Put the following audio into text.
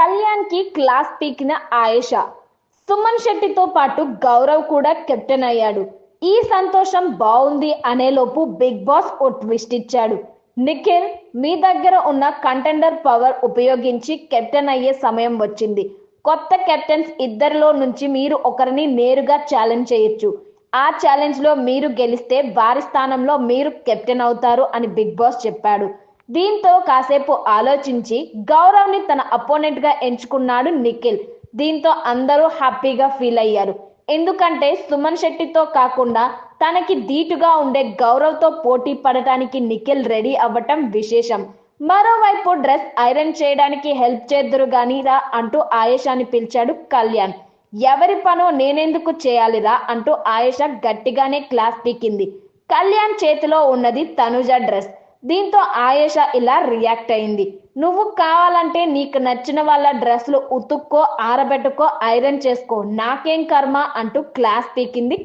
కళ్యాణ్ కి క్లాస్ పీకిన ఆయేషా. సుమన్ శెట్టితో పాటు గౌరవ్ కూడా కెప్టెన్ అయ్యాడు. ఈ సంతోషం బావుంది అనేలోపు బిగ్ బాస్ ఓ ట్విస్ట్ ఇచ్చాడు. నిఖిల్, మీ దగ్గర ఉన్న కంటెండర్ పవర్ ఉపయోగించి కెప్టెన్ అయ్యే సమయం వచ్చింది. కొత్త కెప్టెన్స్ ఇద్దరిలో నుంచి మీరు ఒకరిని నేరుగా ఛాలెంజ్ చేయొచ్చు. ఆ ఛాలెంజ్ లో మీరు గెలిస్తే వారి స్థానంలో మీరు కెప్టెన్ అవుతారు అని బిగ్ బాస్ చెప్పాడు. దీంతో కాసేపు ఆలోచించి గౌరవ్ ని తన అపోనెంట్ గా ఎంచుకున్నాడు నిఖిల్. దీంతో అందరూ హ్యాపీగా ఫీల్ అయ్యారు. ఎందుకంటే సుమన్ శెట్టితో కాకుండా తనకి ధీటుగా ఉండే గౌరవ్ తో పోటీ పడటానికి నిఖిల్ రెడీ అవ్వటం విశేషం. మరోవైపు డ్రెస్ ఐరన్ చేయడానికి హెల్ప్ చేద్దురు గాని రా అంటూ ఆయేషాని పిలిచాడు కళ్యాణ్. ఎవరి పనో నేనెందుకు చేయాలిరా అంటూ ఆయేషా గట్టిగానే క్లాస్ పీకింది. కళ్యాణ్ చేతిలో ఉన్నది తనుజ డ్రెస్. దీంతో ఆయేషా ఇలా రియాక్ట్ అయింది. నువ్వు కావాలంటే నీకు నచ్చిన వాళ్ళ డ్రెస్లు ఉతుక్కో, ఆరబెట్టుకో, ఐరన్ చేసుకో, నాకేం కర్మ అంటూ క్లాస్ పీకింది.